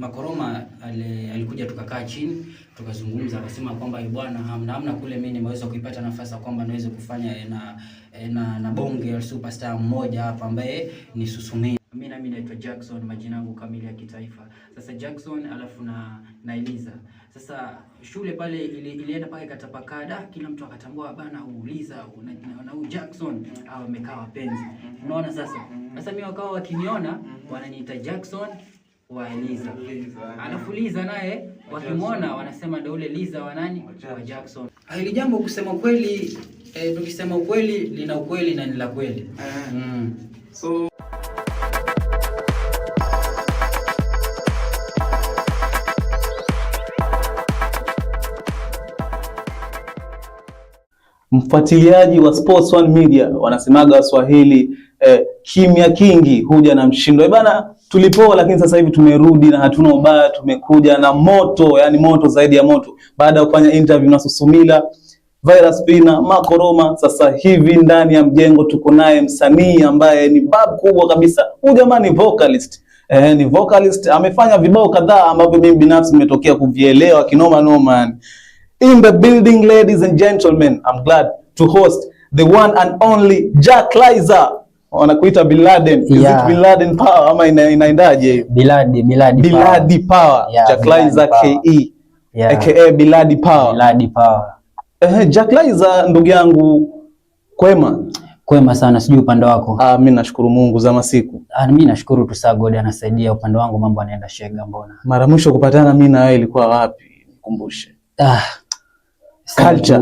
Makoroma alikuja tukakaa chini tukazungumza, akasema kwamba bwana, hamna kule mimi nimeweza kuipata nafasi kwamba naweza kufanya na bonge ya superstar mmoja hapa ambaye ni Susumila. Mimi naitwa Jackson, majina yangu kamili ya kitaifa. Sasa Jackson alafu na Eliza. Sasa shule pale ilienda pale katapakada, kila mtu akatambua bana, Eliza na Jackson au wamekaa wapenzi. Unaona sasa? Sasa mimi wakawa wakiniona wananiita Jackson wa Eliza. Alafu Liza naye wakimwona wanasema ndio ule Liza wa nani? Wa Jackson. Hili jambo kusema kweli, tukisema ukweli lina ukweli na ni la kweli. So mfuatiliaji wa Sports One Media wanasemaga Waswahili kimya kingi huja na mshindo. Bana, tulipoa lakini sasa hivi tumerudi na hatuna ubaya, tumekuja na moto, yani moto zaidi ya moto. Baada ya kufanya interview na Susumila, Virus Pina, Makoroma, sasa hivi ndani ya mjengo tuko naye msanii ambaye ni bab kubwa kabisa. Huyu jamaa ni vocalist. Ni vocalist, amefanya vibao kadhaa ambavyo mimi binafsi nimetokea kuvielewa kinoma noma. In the building, ladies and gentlemen, I'm glad to host the one and only Jack Liza. Wanakuita Bin Laden. Is it Bin Laden Power ama inaendaje? Biladi Power. Yeah, Jack Liza KE. Yeah. AKA Biladi Power. Biladi Power. Jack Liza, ndugu yangu, kwema sana, sijui upande wako. Mimi nashukuru Mungu za masiku. Mimi nashukuru tu saa God anasaidia, upande wangu mambo yanaenda shega. Mbona mara mwisho kupatana mimi na wewe ilikuwa wapi? Nikumbushe. Culture,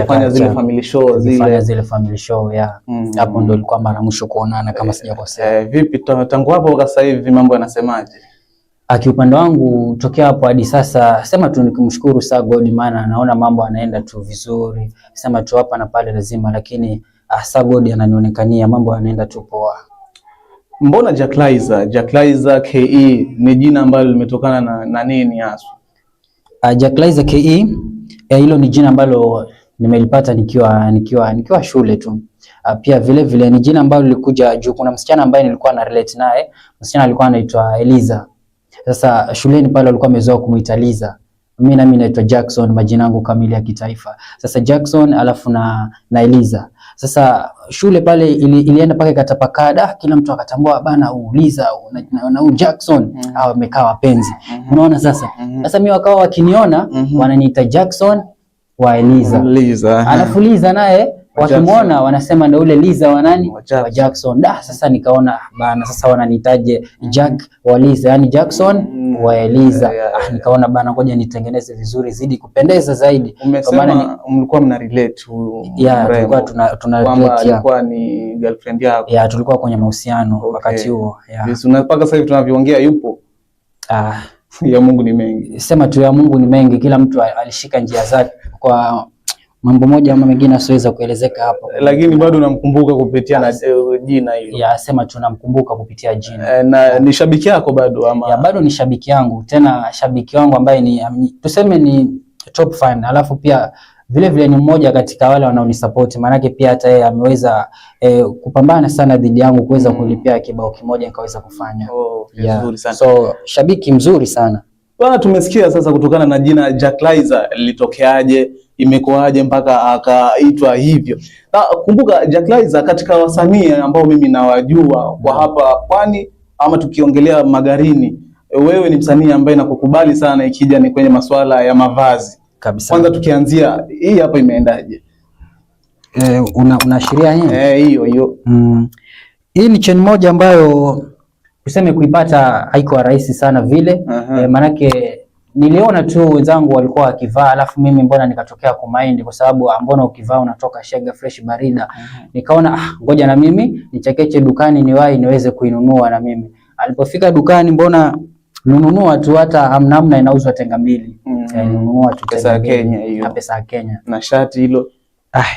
kufanya zile family show hapo ndo ilikuwa mara mwisho kuonana kama sijakosea. Vipi tangu hapo sasa hivi mambo yanasemaje? Kiupande wangu tokea hapo hadi sasa sema tu nikimshukuru saa God, maana naona mambo yanaenda tu vizuri. Sema tu hapa na pale lazima, lakini saa God ananionekania mambo yanaenda tu poa. Mbona Jack Liza KE ni jina ambalo limetokana na nini hasa? Jack Liza KE hilo ni jina ambalo nimelipata nikiwa shule tu. Pia vile ni jina ambalo lilikuja juu kuna msichana ambaye nilikuwa na relate naye. Msichana alikuwa anaitwa Eliza. Sasa shuleni pale walikuwa wamezoea kumuita Liza. Mimi naitwa Jackson, majina yangu kamili ya kitaifa. Sasa Jackson alafu na Eliza. Sasa shule pale ilienda paka katapakada, kila mtu akatambua bana, Liza na Jackson au wamekaa wapenzi. Unaona sasa? Sasa mimi wakawa wakiniona wananiita Jackson wa Eliza. Alafu Liza naye wakimwona wanasema ndio ule Liza wa nani? Wa Jackson. Sasa nikaona bana, sasa wananitaje Jack wa Liza, yani Jackson wa Eliza. Nikaona bana, ngoja nitengeneze vizuri zidi kupendeza zaidi. Kwa maana mlikuwa mna relate tulikuwa tuna relate. Alikuwa ni girlfriend yako? Tulikuwa kwenye mahusiano wakati huo. Mpaka sasa hivi tunavyoongea yupo? Ya Mungu ni mengi. Sema tu ya Mungu ni mengi, kila mtu alishika njia zake kwa mambo moja ama mengine asiweza kuelezeka hapo. Lakini bado namkumbuka kupitia na jina hilo. Sema tunamkumbuka kupitia jina. Na ni shabiki yako bado ama? Bado ni shabiki yangu, tena shabiki wangu ambaye ni tuseme ni top fan. Alafu pia vile ni mmoja katika wale wanaonisupport, maana pia hata yeye ameweza kupambana sana dhidi yangu kuweza kulipia kibao kimoja nikaweza kufanya. Vizuri sana. So shabiki mzuri sana. Bwana, tumesikia sasa kutokana na jina Jack Liza lilitokeaje, imekuaje mpaka akaitwa hivyo. Na kumbuka Jack Liza katika wasanii ambao mimi nawajua kwa hapa Pwani ama tukiongelea Magarini, wewe ni msanii ambaye nakukubali sana ikija ni kwenye masuala ya mavazi. Kabisa. Kwanza tukianzia hii hapa imeendaje? Unaashiria hii? Hiyo. Hii ni chain moja ambayo tuseme kuipata haikuwa rahisi sana vile. Manake niliona tu wenzangu walikuwa wakivaa, alafu mimi mbona nikatokea kumind, kwa sababu mbona ukivaa unatoka shega fresh barida. Nikaona ngoja na mimi nichekeche dukani niweze kuinunua na mimi. Alipofika dukani mbona nununua tu, hata hamna inauzwa tenga mbili. Nununua tu pesa ya Kenya hiyo. Pesa ya Kenya. Na shati hilo?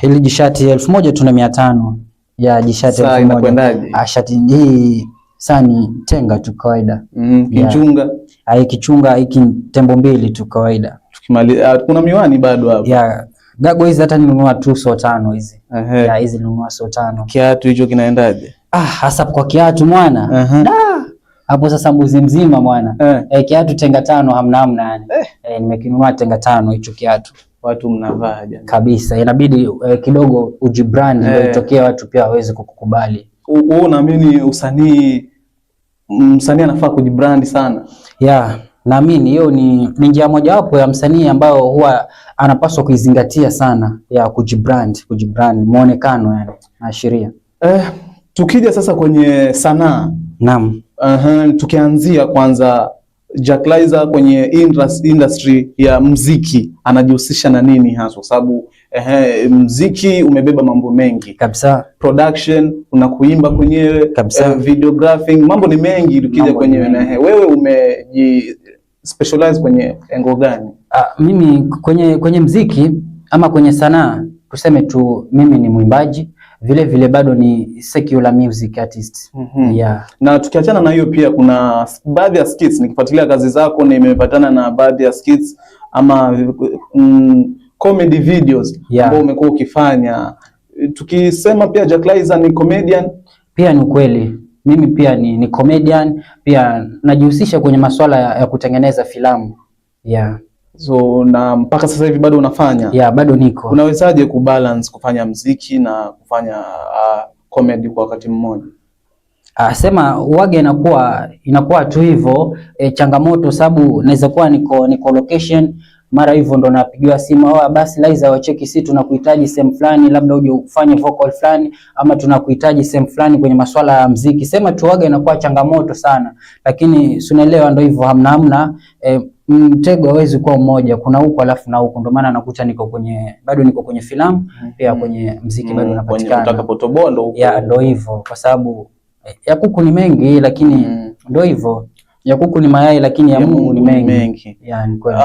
Hili jishati 1500. Ya jishati 1000. Inakwendaje? Shati hii sani tenga tu kawaida. Kichunga? Kichunga hiki tembo mbili tu kawaida. Tukimaliza kuna miwani bado hapo. Gago hizi hata ninunua tu 500 hizi. Hizi ninunua 500. Kiatu hicho kinaendaje? Hasa kwa kiatu mwana. hapo sasa mbuzi mzima mwana. Kiatu tenga 5 hamna yani. Nimekinunua tenga 5 hicho kiatu. Watu mnavaa jana. Kabisa. Inabidi kidogo ujibrand ndio itokee watu pia waweze kukukubali. Wewe unaamini msanii anafaa kujibrand sana? Yeah, naamini hiyo ni njia mojawapo ya msanii ambao huwa anapaswa kuizingatia sana ya kujibrand muonekano yani ashiria. Tukija sasa kwenye sanaa. Naam. Tukianzia kwanza Jack Lizer kwenye industry ya muziki anajihusisha na nini hasa? Kwa sababu muziki umebeba mambo mengi kabisa, production, kuna kuimba kwenyewe, videographing, mambo ni mengi. Tukija kwenye wewe umeji specialize kwenye engo gani? Mimi kwenye muziki ama kwenye sanaa tuseme tu mimi ni mwimbaji, vile vile bado ni secular music artist. Yeah. Na tukiachana na hiyo pia kuna baadhi ya skits, nikifuatilia kazi zako nimepatana na baadhi ya skits ama comedy videos ambao umekuwa ukifanya. Tukisema pia Jack Lizer ni comedian, pia ni kweli. Mimi pia ni comedian, pia najihusisha kwenye masuala ya kutengeneza filamu. Yeah. So na mpaka sasa hivi bado unafanya? Yeah, bado niko. Unawezaje kubalance kufanya muziki na kufanya comedy kwa wakati mmoja? Sema wage inakuwa tu hivyo, changamoto sababu naweza kuwa niko location, mara hivyo ndo napigiwa simu, basi Lizer wacheki, si tunakuhitaji sehemu fulani, labda uje ufanye vocal fulani, ama tunakuhitaji sehemu fulani kwenye masuala ya muziki. Sema tu wage inakuwa changamoto sana, lakini unaelewa ndo hivyo, hamna mtego hawezi kuwa mmoja, kuna huko alafu na huko, ndio maana nakuta bado niko kwenye filamu, pia kwenye muziki bado napatikana. Utakapotoboa ndo huko. Yeah, ndio hivyo, kwa sababu ya kuku ni mengi lakini ndio hivyo. Ya kuku ni mayai lakini ya Mungu ni mengi. Yeah, ni kweli.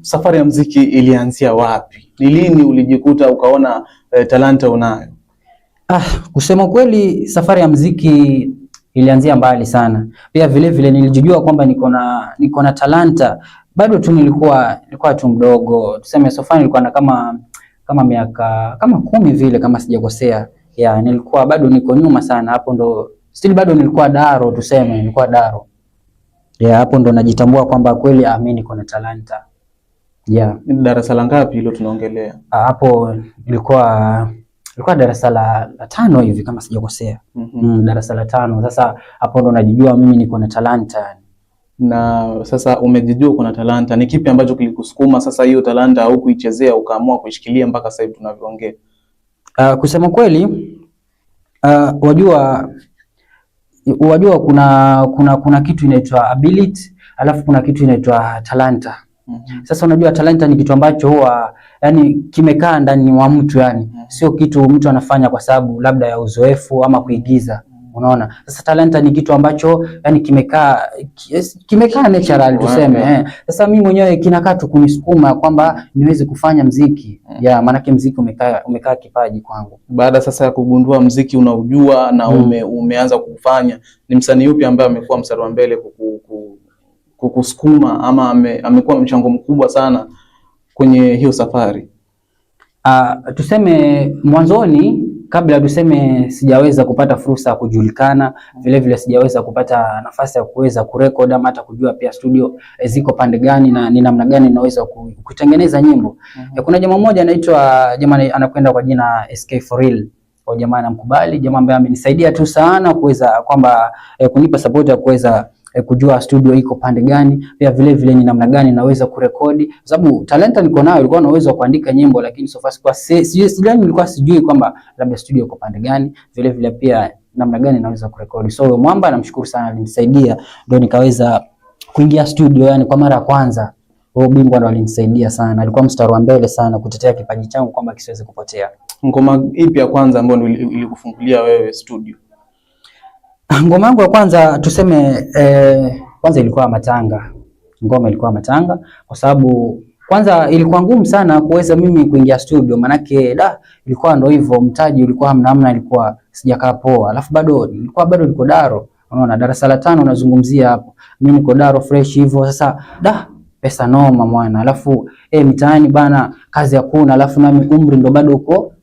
Safari ya muziki ilianzia wapi? Ni lini ulijikuta ukaona talanta unayo? Kusema kweli safari ya muziki ilianzia mbali sana. Pia vile vile nilijijua kwamba niko na talanta. Bado tu nilikuwa tu mdogo. Tuseme sofani nilikuwa na kama miaka 10 vile kama sijakosea. Yeah, nilikuwa bado niko nyuma sana. Hapo ndo still bado nilikuwa daro, tuseme nilikuwa daro. Yeah, hapo ndo najitambua kwamba kweli mimi niko na talanta. Yeah. Ni darasa la ngapi hilo tunaongelea? Hapo ilikuwa darasa la 5 hivi kama sijakosea. Darasa la 5. Sasa hapo ndo najijua mimi niko na talanta. Na sasa umejijua uko na talanta, ni kipi ambacho kilikusukuma sasa hiyo talanta au kuichezea ukaamua kuishikilia mpaka sasa hivi tunavyoongea? Kusema kweli wajua kuna kitu inaitwa ability, alafu kuna kitu inaitwa talanta. Sasa unajua talanta ni kitu ambacho huwa yani kimekaa ndani wa mtu yani. Sio kitu mtu anafanya kwa sababu labda ya uzoefu ama kuigiza. Unaona? Sasa talanta ni kitu ambacho yani kimekaa natural tuseme. Sasa mimi mwenyewe kinakaa tu kunisukuma kwamba niweze kufanya muziki. Ya maana muziki umekaa kipaji kwangu. Baada sasa ya kugundua muziki unaujua na umeanza kufanya, ni msanii yupi ambaye amekuwa mstari wa mbele kukusukuma ama amekuwa mchango mkubwa sana kwenye hiyo safari? Tuseme mwanzoni, kabla tuseme sijaweza kupata fursa ya kujulikana, vile vile sijaweza kupata nafasi ya kuweza kurekodi ama hata kujua pia studio ziko pande gani na ni namna gani naweza kutengeneza nyimbo. Kuna jamaa mmoja anakwenda kwa jina SK4Real. Kwa jamaa namkubali, jamaa ambaye amenisaidia tu sana kuweza kwamba kunipa support ya kuweza kujua studio iko pande gani, pia vile vile ni namna gani naweza kurekodi, sababu talenta niko nayo, ilikuwa na uwezo wa kuandika nyimbo, lakini so far nilikuwa sijui kwamba labda studio iko pande gani, vile vile pia namna gani naweza kurekodi. So Mwamba namshukuru sana, alinisaidia ndio nikaweza kuingia studio yani kwa mara ya kwanza. Bingwa ndo alinisaidia sana, alikuwa mstari wa mbele sana kutetea kipaji changu kwamba kisiweze kupotea. Ngoma ipi ya kwanza ambayo ilikufungulia wewe studio? Ngoma yangu ya kwanza tuseme kwanza ilikuwa Matanga. Ngoma ilikuwa Matanga kwa sababu kwanza ilikuwa ngumu sana kuweza mimi kuingia studio, manake ilikuwa ndo hivyo, mtaji ulikuwa hamna, ilikuwa sijakaa poa. Alafu bado niko daro. Unaona, darasa la 5 unazungumzia hapo. Mimi niko daro fresh hivyo, sasa pesa noma mwana. Alafu mitaani bana kazi hakuna, alafu nami umri ndo bado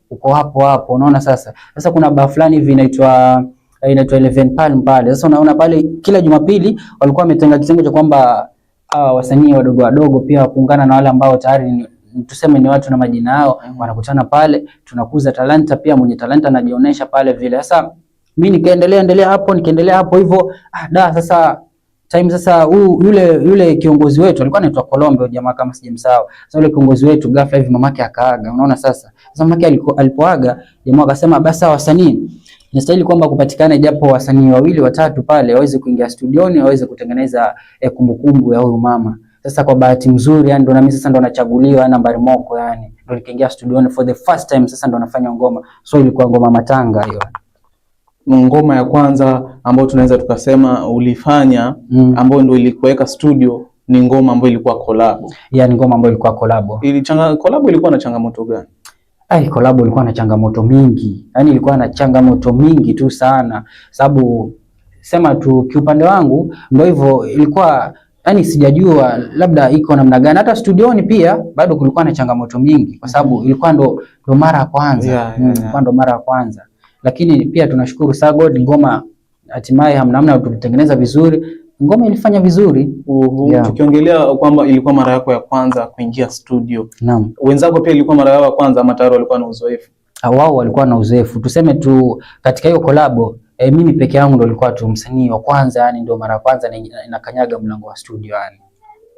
uko hapo. Unaona, sasa kuna baa fulani hivi inaitwa inaitwa 11 Palm pale. Sasa unaona pale kila Jumapili walikuwa wametenga kitengo cha kwamba wasanii wadogo wadogo pia kuungana na wale ambao tayari tuseme ni watu na majina yao, wanakutana pale, tunakuza talanta, pia mwenye talanta anajionyesha pale vile. Sasa mimi nikaendelea hapo hivyo. Sasa time sasa yule kiongozi wetu alikuwa anaitwa Colombe jamaa kama sijamsahau. Sasa yule kiongozi wetu ghafla hivi mamake akaaga. Unaona sasa mamake alipoaga jamaa akasema basi wasanii inastahili kwamba kupatikane japo wasanii 2 watatu pale waweze kuingia studioni waweze kutengeneza kumbukumbu ya huyu mama. Sasa kwa bahati nzuri yani ndo na mimi sasa ndo nachaguliwa nambari moko yani ndo nikaingia studioni for the first time. Sasa ndo nafanya ngoma, so ilikuwa ngoma Matanga hiyo. Ngoma ya kwanza ambayo tunaweza tukasema ulifanya ambayo ndio ilikuweka studio ni ngoma ambayo ilikuwa collab. Yani ngoma ambayo ilikuwa collab. Collab ilikuwa na changamoto gani? Collab ilikuwa na changamoto mingi. Yani ilikuwa na changamoto mingi tu sana. Sababu sema tu kiupande wangu ndio hivyo ilikuwa yani sijajua labda iko namna gani. Hata studioni pia bado kulikuwa na changamoto mingi kwa sababu ilikuwa ndo mara ya kwanza. Ilikuwa ndo mara ya kwanza. Lakini pia tunashukuru God, ngoma hatimaye hamna tulitengeneza vizuri. Ngoma ilifanya vizuri. Tukiongelea kwamba ilikuwa mara yako ya kwanza kuingia studio. Naam. Wenzako pia ilikuwa mara yao ya kwanza ama tayari walikuwa na uzoefu? Wao walikuwa na uzoefu. Tuseme tu katika hiyo collab mimi peke yangu ndo nilikuwa tu msanii wa kwanza yani ndio mara ya kwanza nakanyaga mlango wa studio yani.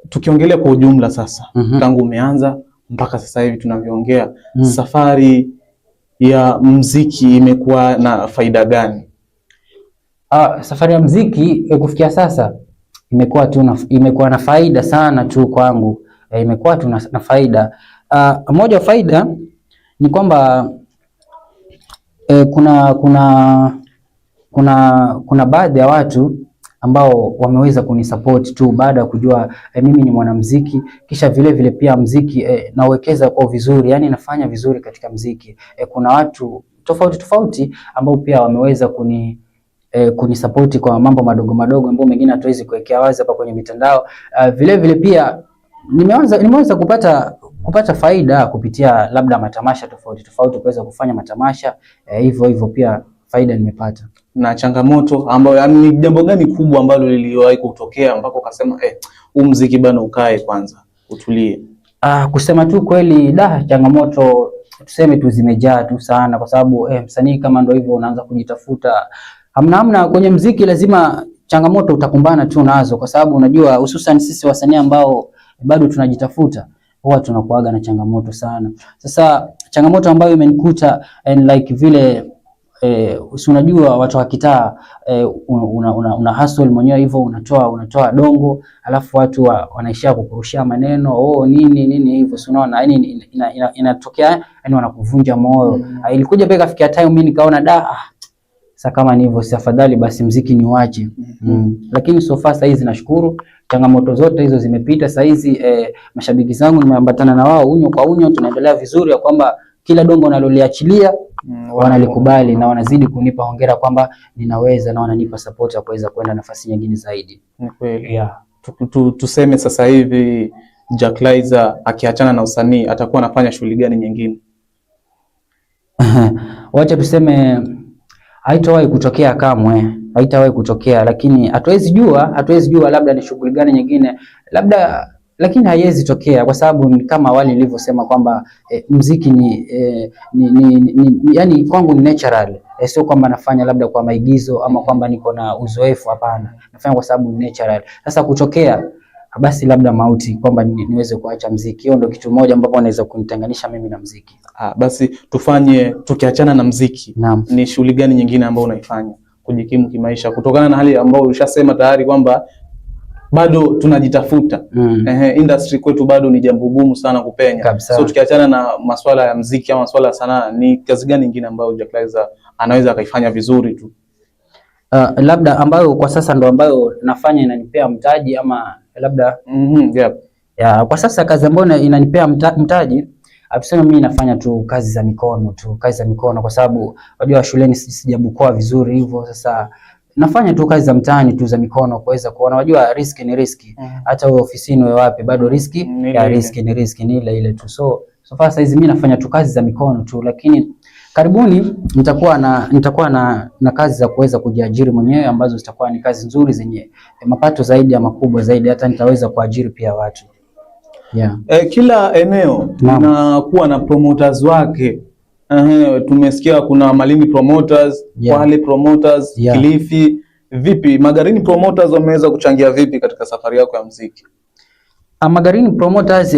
Tukiongelea kwa ujumla sasa, tangu umeanza mpaka sasa hivi tunavyoongea, safari ya muziki imekuwa na faida gani? Safari ya muziki kufikia sasa imekuwa na faida sana tu kwangu. Imekuwa tu na faida. Moja wa faida ni kwamba kuna baadhi ya watu ambao wameweza kunisupport tu baada ya kujua mimi ni mwanamuziki, kisha vile pia muziki nawekeza kwa vizuri, yani nafanya vizuri katika muziki. Kuna watu tofauti ambao pia wameweza kunisupport kwa mambo madogo ambao mengine hatuwezi kuwekea wazi hapa kwenye mitandao. Vile pia nimeweza kupata faida kupitia labda matamasha tofauti kuweza kufanya matamasha hivyo pia faida nimepata. Na changamoto ambayo ni jambo gani kubwa ambalo liliwahi kutokea mpaka ukasema huu muziki bana ukae kwanza utulie? Kusema tu kweli changamoto tuseme tu zimejaa tu sana kwa sababu msanii kama ndio hivyo unaanza kujitafuta. Hamna kwenye muziki lazima changamoto utakumbana tu nazo kwa sababu unajua hususan sisi wasanii ambao bado tunajitafuta huwa tunakuaga na changamoto sana. Sasa changamoto ambayo imenikuta like vile unajua watu wa kitaa una hustle mwenyewe hivyo unatoa dongo alafu watu wanaishia kukurushia maneno nini hivyo unaona yani inatokea yani wanakuvunja moyo. Ilikuja pia kafikia time mimi nikaona sasa kama ni hivyo si afadhali basi muziki niwache. Lakini so far saizi nashukuru changamoto zote hizo zimepita. Saizi mashabiki zangu nimeambatana na wao unyo kwa unyo, tunaendelea vizuri ya kwamba kila dongo naloliachilia wanalikubali na wanazidi kunipa hongera kwamba ninaweza na wananipa support ya kuweza kwenda nafasi nyingine zaidi. Ni kweli. Tuseme sasa hivi Jack Lizer akiachana na usanii atakuwa anafanya shughuli gani nyingine? Wacha tuseme haitawahi kutokea kamwe, haitawahi kutokea, lakini hatuwezi jua labda ni shughuli gani nyingine labda, lakini haiwezi tokea kwa sababu kama awali nilivyosema kwamba muziki yani kwangu ni natural. Sio kwamba nafanya labda kwa maigizo ama kwamba niko na uzoefu, hapana. Nafanya kwa sababu ni natural. Sasa kutokea basi labda mauti kwamba niweze kuacha muziki, hiyo ndio kitu moja ambapo naweza kunitenganisha mimi na muziki. Basi tufanye tukiachana na muziki, ni shughuli gani nyingine ambayo unaifanya kujikimu kimaisha kutokana na hali ambayo ulishasema tayari kwamba bado tunajitafuta. Industry kwetu bado ni jambo gumu sana kupenya kabisa. So tukiachana na masuala ya muziki au masuala ya sanaa, ni kazi gani nyingine ambayo Jack Lizer anaweza akaifanya vizuri tu? Labda ambayo kwa sasa ndo ambayo nafanya inanipea mtaji ama labda kwa sasa kazi ambayo inanipea mtaji atuseme mimi nafanya tu kazi za mikono kwa sababu unajua shuleni sijabukoa vizuri hivyo. Sasa nafanya tu kazi za mtaani tu za mikono kuweza kuona, unajua riski ni riski. Hata wewe ofisini wewe wapi bado riski ni riski ni ile tu. So far sasa hizi mimi nafanya tu kazi za mikono tu, lakini Karibuni nitakuwa na kazi za kuweza kujiajiri mwenyewe ambazo zitakuwa ni kazi nzuri zenye mapato zaidi ya makubwa zaidi, hata nitaweza kuajiri pia watu. Yeah. Kila eneo linakuwa na promoters wake. Tumesikia kuna Malindi promoters, Kwale promoters, Kilifi. Vipi Magarini promoters wameweza kuchangia vipi katika safari yako ya muziki? Magarini promoters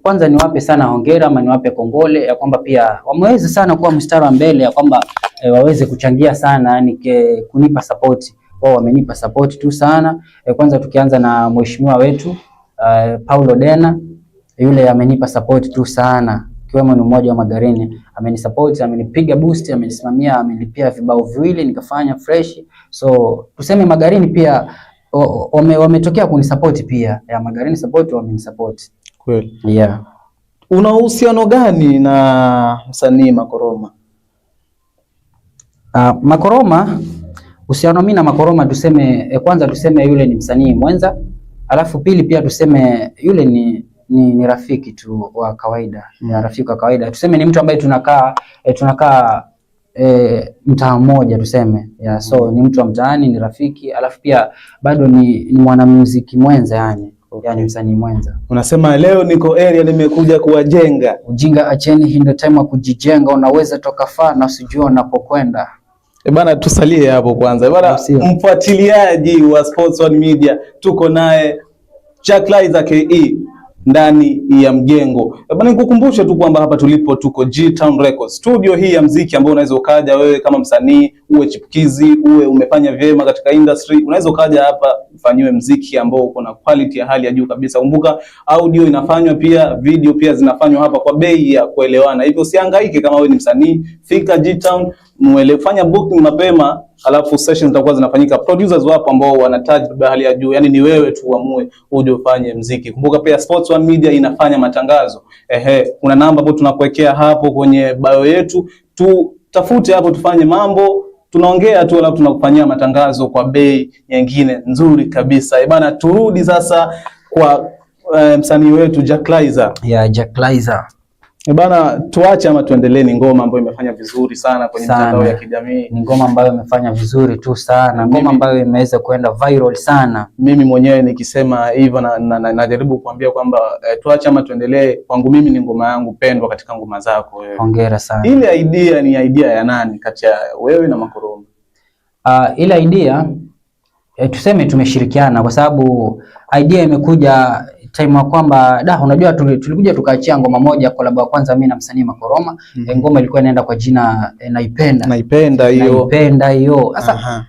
kwanza niwape sana hongera ama niwape kongole ya kwamba pia wameweza sana kuwa mstari wa mbele ya kwamba waweze kuchangia sana, yani kunipa support. Wao wamenipa support tu sana. Kwanza tukianza na mheshimiwa wetu Paulo Dena, yule amenipa support tu sana, kiwemo ni mmoja wa Magarini, amenisupport, amenipiga boost, amenisimamia, amenilipia vibao viwili nikafanya fresh. So tuseme Magarini pia wametokea kunisupport pia. Ya Magarini support wamenisupport. Kweli. Yeah. Una uhusiano gani na msanii Makoroma? Makoroma, uhusiano mimi na Makoroma tuseme kwanza tuseme yule ni msanii mwenza, alafu pili pia tuseme yule ni rafiki tu wa kawaida. Ya rafiki wa kawaida. Tuseme ni mtu ambaye tunakaa mtaa mmoja tuseme. Yeah, so ni mtu wa mtaani, ni rafiki, alafu pia bado ni mwanamuziki mwenza yani. Yani msanii mwenza. Unasema leo niko area nimekuja kuwajenga. Ujinga acheni, hii ndio time ya kujijenga, unaweza toka far na usijue unapokwenda. Bana tusalie hapo kwanza. Bana mfuatiliaji wa Sports One Media, tuko naye Jack Liza KE ndani ya mjengo. Bana nikukumbushe tu kwamba hapa tulipo tuko G-Town Records. Studio hii ya muziki ambayo unaweza ukaja wewe kama msanii, uwe chipukizi, uwe umefanya vyema katika industry, unaweza ukaja hapa ufanyiwe muziki ambao uko na quality ya hali ya juu kabisa. Kumbuka audio inafanywa pia, video pia zinafanywa hapa kwa bei ya kuelewana. Hivyo usihangaike kama wewe ni msanii, fika G-Town, fanya booking mapema, alafu sessions zitakuwa zinafanyika. Producers wapo ambao wana tajriba hali ya juu. Yani ni wewe tu uamue uje ufanye muziki. Kumbuka pia Sports One Media inafanya matangazo. Kuna namba ambayo tunakuwekea hapo kwenye bio yetu. Tafute hapo tufanye mambo. Tunaongea tu alafu tunakufanyia matangazo kwa bei nyingine nzuri kabisa. Bana turudi sasa kwa msanii wetu Jack Liza. Yeah, Jack Liza. Bana tuache ama tuendelee, ni ngoma ambayo imefanya vizuri sana kwenye mitandao ya kijamii. Ni ngoma ambayo imefanya vizuri tu sana. Ngoma ambayo imeweza kwenda viral sana. Mimi mwenyewe nikisema hivyo najaribu kuambia kwamba tuache ama tuendelee, kwangu mimi ni ngoma yangu pendwa katika ngoma zako wewe. Hongera sana. Ile idea ni idea ya nani kati ya wewe na Makoroma? Ile idea tuseme tumeshirikiana kwa sababu idea imekuja time ya kwamba unajua tulikuja tukaachia ngoma moja collab ya kwanza mimi na msanii Makoroma. Ngoma ilikuwa inaenda kwa jina Naipenda hiyo. Sasa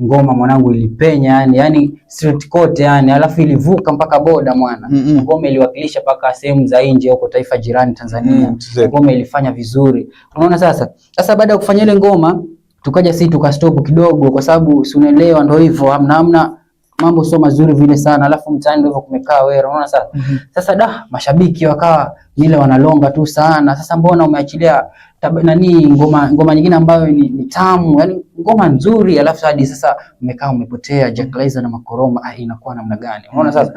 ngoma mwanangu ilipenya yani street kote yani, alafu ilivuka mpaka boda mwana. Ngoma iliwakilisha paka sehemu za nje huko taifa jirani Tanzania. Ngoma ilifanya vizuri. Unaona sasa baada ya kufanya ile ngoma tukaja sisi tukastop kidogo kwa sababu si unaelewa ndio hivyo, hamna mambo sio mazuri vile sana, alafu mtaani ndio hivyo kumekaa wewe. Unaona sasa. Sasa mashabiki wakawa ile wanalonga tu sana. Sasa mbona umeachilia ngoma nyingine ambayo ni tamu, yani ngoma nzuri, alafu hadi sasa umekaa umepotea Jack Liza na Makoroma, inakuwa namna gani? Unaona sasa.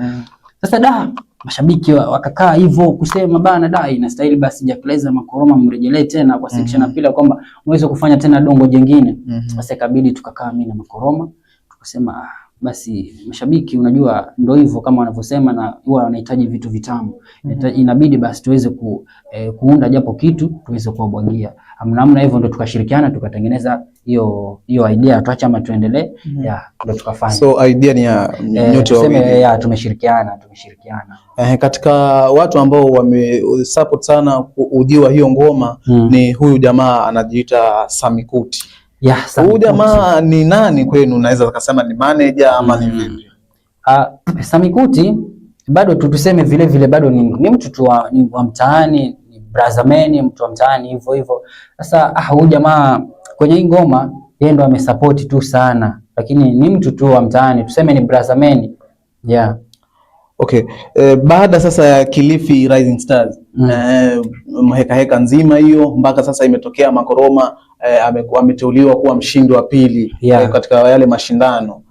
Sasa mashabiki wakakaa hivyo kusema bana inastahili basi Jack Liza na Makoroma mrejelee tena kwa section ya pili kwamba muweze kufanya tena dongo jingine. Sasa ikabidi tukakaa mimi na Makoroma tukasema basi mashabiki unajua ndio hivyo kama wanavyosema, na huwa wanahitaji vitu vitamu. Inabidi basi tuweze kuunda japo kitu tuweze kuwabwagia. Namna hivyo ndio tukashirikiana tukatengeneza hiyo idea, tuache ama tuendelee. Ndio tukafanya. So idea ni ya nyote wawili. Tumeshirikiana. Katika watu ambao wamesupport sana ujio wa hiyo ngoma ni huyu jamaa anajiita Samikuti. Huyu jamaa ni nani kwenu? Unaweza kusema ni manager ama ni vipi? Samikuti bado tuseme vile bado ni mtu tu wa mtaani, ni brother man, mtu wa mtaani hivyo. Sasa huyu jamaa kwenye hii ngoma yeye ndo amesupport tu sana, lakini ni mtu tu wa mtaani, tuseme ni brother man. Yeah. Okay. Baada sasa ya Kilifi Rising Stars heka nzima hiyo mpaka sasa imetokea Makoroma ameteuliwa kuwa mshindi wa pili katika yale mashindano.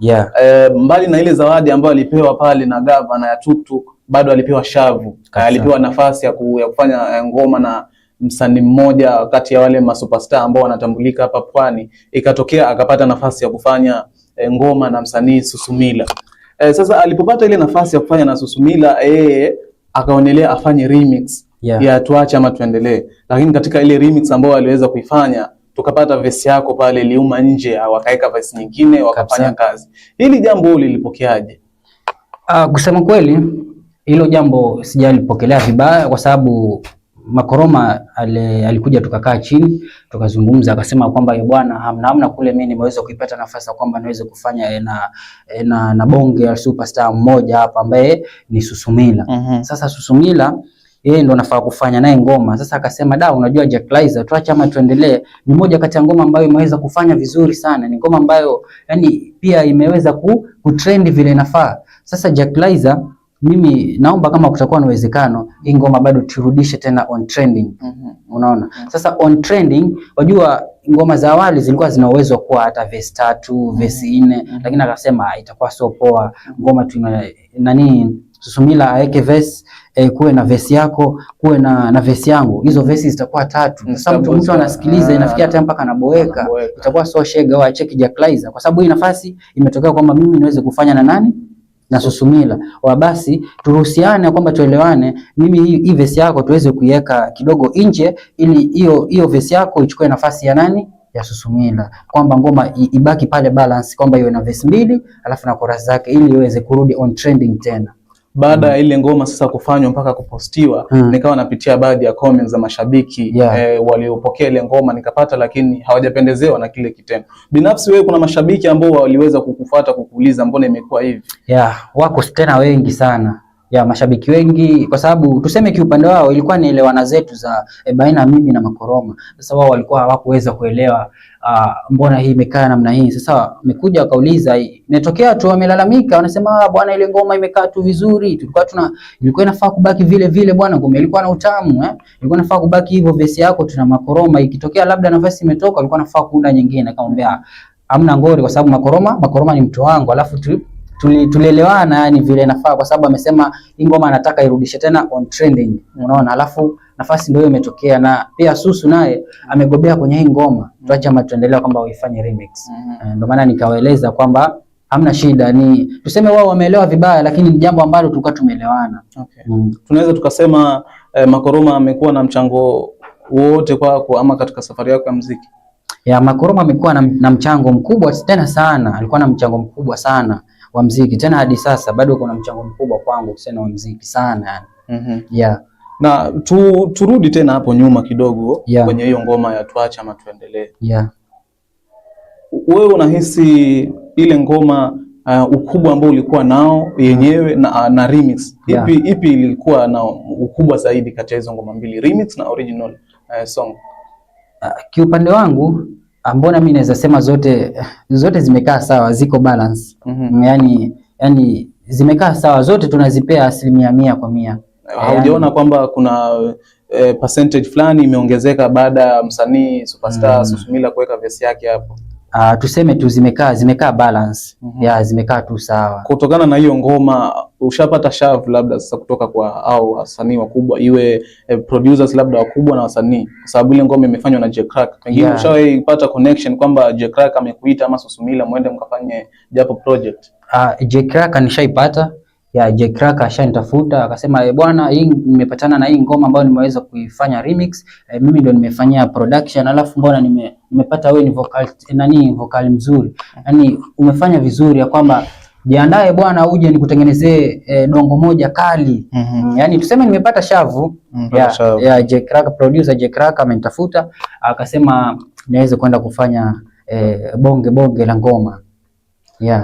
Mbali na ile zawadi ambayo alipewa pale na gavana ya Tuktuk, bado alipewa shavu. Alipewa nafasi ya kufanya ngoma msanii mmoja kati ya wale masuperstar ambao wanatambulika hapa Pwani, ikatokea akapata nafasi ya kufanya ngoma na msanii Susumila. Sasa alipopata ile nafasi ya kufanya na Susumila, akaonelea afanye remix ya Tuache Ama Tuendelee, lakini katika ile remix ambayo aliweza kuifanya tukapata verse yako pale iliuma nje, wakaweka verse nyingine wakafanya kazi. Hili jambo lilipokeaje? Kusema kweli hilo jambo sijalipokelea vibaya, kwa sababu Makoroma alikuja tukakaa chini tukazungumza, akasema kwamba bwana, hamna kule mimi nimeweza kuipata nafasi kwamba niweze kufanya na bonge ya superstar mmoja hapa ambaye ni Susumila. Sasa Susumila yeye ndo nafaa kufanya naye ngoma. Sasa akasema unajua Jacklizer, Tuache Ama Tuendelee ni moja kati ya ngoma ambayo imeweza kufanya vizuri sana, ni ngoma ambayo yani pia imeweza kutrend vile inafaa. Sasa Jacklizer, mimi naomba kama kutakuwa na uwezekano hii ngoma bado turudishe tena on trending. Unaona? Sasa on trending, wajua ngoma za awali zilikuwa zina uwezo wa kuwa hata verse 3, verse 4, lakini akasema itakuwa so poa ngoma Susumila aweke verse, kuwe na verse yako, kuwe na verse yangu. Hizo verses zitakuwa 3. Sasa mtu anasikiliza inafikia hata mpaka anaboeka. Itakuwa so shega au acheki Jacklizer, kwa sababu hii nafasi imetokea kwamba mimi niweze kufanya na nani? Na Susumila. Basi turuhusiane kwamba tuelewane, mimi hii verse yako tuweze kuiweka kidogo nje, ili hiyo verse yako ichukue nafasi ya nani? Ya Susumila, kwamba ngoma ibaki pale balance, kwamba iwe na verse 2 alafu na chorus zake, ili iweze kurudi on trending tena. Baada ya ile ngoma sasa kufanywa mpaka kupostiwa, nikawa napitia baadhi ya comments za mashabiki waliopokea ile ngoma nikapata, lakini hawajapendezewa na kile kitendo. Binafsi wewe, kuna mashabiki ambao waliweza kukufuata kukuuliza mbona imekuwa hivi? Wako tena wengi sana. Mashabiki wengi, kwa sababu tuseme kiupande wao ilikuwa ni elewana zetu za baina mimi na Makoroma. Sasa wao walikuwa hawakuweza kuelewa mbona hii imekaa namna hii. Sasa wamekuja wakauliza, imetokea tu wamelalamika, wanasema bwana, ile ngoma imekaa tu vizuri, ilikuwa inafaa kubaki vile vile bwana, ngoma ilikuwa na utamu ilikuwa inafaa kubaki hivyo, verse yako tuna Makoroma, ikitokea labda nafasi imetoka ilikuwa inafaa kuunda nyingine. Akamwambia hamna ngori, kwa sababu Makoroma ni mtu wangu, alafu tulielewana yani vile nafaa, kwa sababu amesema hii ngoma anataka irudishe tena on trending. Unaona, alafu nafasi ndio imetokea, na pia Susu naye amegobea kwenye hii ngoma Tuache Ama Tuendelee kwamba uifanye remix. Ndio maana nikawaeleza kwamba hamna shida, ni tuseme wao wameelewa vibaya, lakini ni jambo ambalo tulikuwa tumeelewana. Tunaweza tukasema Makoroma amekuwa na mchango wote kwako ama katika safari yako ya muziki? Makoroma amekuwa na mchango mkubwa tena sana, alikuwa na mchango mkubwa sana wa muziki, tena hadi sasa bado kuna mchango mkubwa kwangu kusema wa muziki sana Na turudi tena hapo nyuma kidogo kwenye hiyo ngoma ya Tuache Ama Tuendelee. Wewe unahisi ile ngoma ukubwa ambao ulikuwa nao yenyewe na remix, ipi ilikuwa na ukubwa zaidi kati ya hizo ngoma mbili, remix na original song? Kiupande wangu mbona mimi naweza sema zote zimekaa sawa, ziko balance. Yani zimekaa sawa zote, tunazipea 100%. Haujaona kwamba kuna percentage fulani imeongezeka baada ya msanii superstar Susumila kuweka verse yake hapo? Tuseme tu zimekaa balance. Zimekaa tu sawa. Kutokana na hiyo ngoma ushapata shavu labda sasa kutoka kwa au wasanii wakubwa, iwe producers labda wakubwa na wasanii, kwa sababu ile ngoma imefanywa na J-Crack. Pengine ushawahi pata connection kwamba J-Crack amekuita ama Susumila muende mkafanye japo project? J-Crack nishaipata. J-Crack ashanitafuta akasema, bwana, hii nimepatana na hii ngoma ambayo nimeweza kuifanya remix, mimi ndo nimefanyia production, alafu mbona nimepata wewe ni vocal mzuri, yani umefanya vizuri, ya kwamba jiandae bwana uje nikutengenezee dongo moja kali. Yani tuseme nimepata shavu. J-Crack, producer J-Crack amenitafuta akasema niweze kwenda kufanya bonge la ngoma.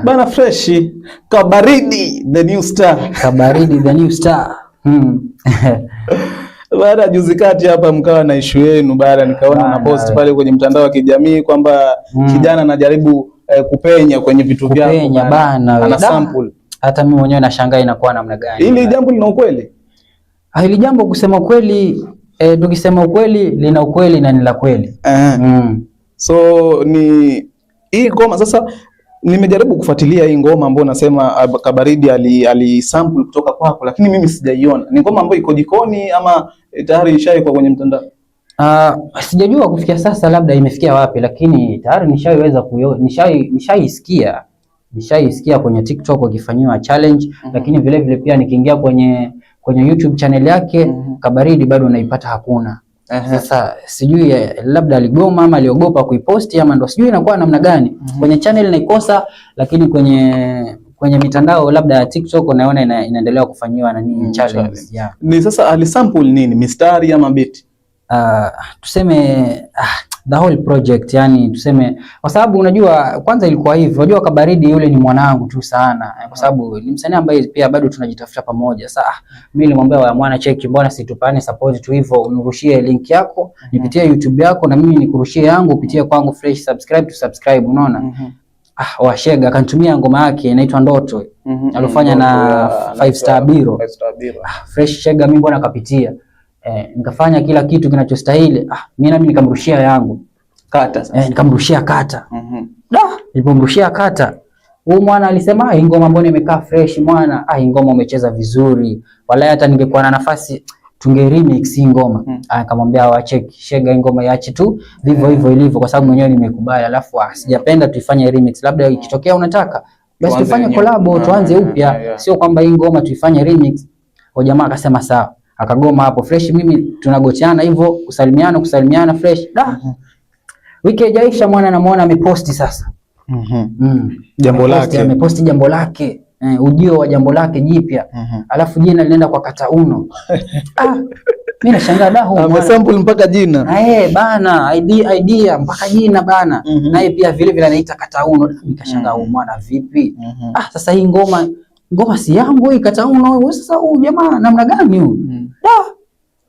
Bana freshi, Kabaridi the new star. Kabaridi the new star. Baada juzi kati hapa mkawa na issue yenu, baada nikaona na post pale kwenye mtandao wa kijamii kwamba kijana anajaribu kupenya kwenye vitu vyako bana, ana sample. Hata mimi mwenyewe nashangaa inakuwa namna gani. Hili jambo lina ukweli? Hili jambo kusema ukweli, tukisema ukweli lina ukweli na ni la kweli. So ni hii ngoma sasa, nimejaribu kufuatilia hii ngoma ambayo nasema Kabaridi ali sample kutoka kwako, lakini mimi sijaiona. Ni ngoma ambayo iko jikoni ama tayari ishaikwa kwenye mtandao? Sijajua kufikia sasa labda imefikia wapi, lakini tayari nishaisikia kwenye TikTok wakifanywa challenge, lakini vile vile pia nikiingia kwenye YouTube channel yake Kabaridi bado naipata hakuna. Sasa sijui labda aligoma ama aliogopa kuiposti ama ndo sijui inakuwa namna gani. Kwenye channel naikosa, lakini kwenye mitandao labda ya TikTok naona inaendelea kufanywa nani challenge. Yeah. Ni sasa alisample nini? Mistari ama beat? Tuseme the whole project, yani tuseme, kwa sababu unajua kwanza ilikuwa hivi, unajua Kabaridi yule ni mwanangu tu sana, kwa sababu ni msanii ambaye pia bado tunajitafuta pamoja. Sasa mimi nilimwambia wa mwana cheki, mbona situpane support tu hivyo, unirushie link yako nipitie YouTube yako na mimi nikurushie yangu upitie kwangu fresh, subscribe, unaona. Washega akanitumia ngoma yake inaitwa Ndoto, alifanya na 5 Star Biro. Fresh Shega mimi mbona kapitia. Nikafanya kila kitu kinachostahili. Mimi nikamrushia yangu kata sasa. Nikamrushia kata. Nilipomrushia kata, huyu mwana alisema hii ngoma mbona imekaa fresh mwana, hii ngoma umecheza vizuri. Wala hata ningekuwa na nafasi tunge remix hii ngoma. Akamwambia wacheki Shega ngoma iache tu vivyo hivyo ilivyo, kwa sababu mwenyewe nimekubali. Alafu sijapenda tuifanye remix, labda ikitokea unataka basi tufanye collab, tuanze upya. Sio kwamba hii ngoma tuifanye remix. Kwa jamaa akasema sawa. Akagoma hapo fresh, mimi tunagochana hivyo kusalimiana fresh. Wiki haijaisha mwana namuona ameposti sasa. Jambo lake. Ameposti jambo lake. Ujio wa jambo lake jipya. Alafu jina linaenda kwa Katauno. Mimi nashangaa dahu. Amesample mpaka jina. Bana, idea mpaka jina bana. Naye pia vile vile anaita Katauno. Nikashangaa huyu mwana vipi? Sasa hii ngoma si yangu hii Katauno, sasa huyu jamaa namna gani huyu?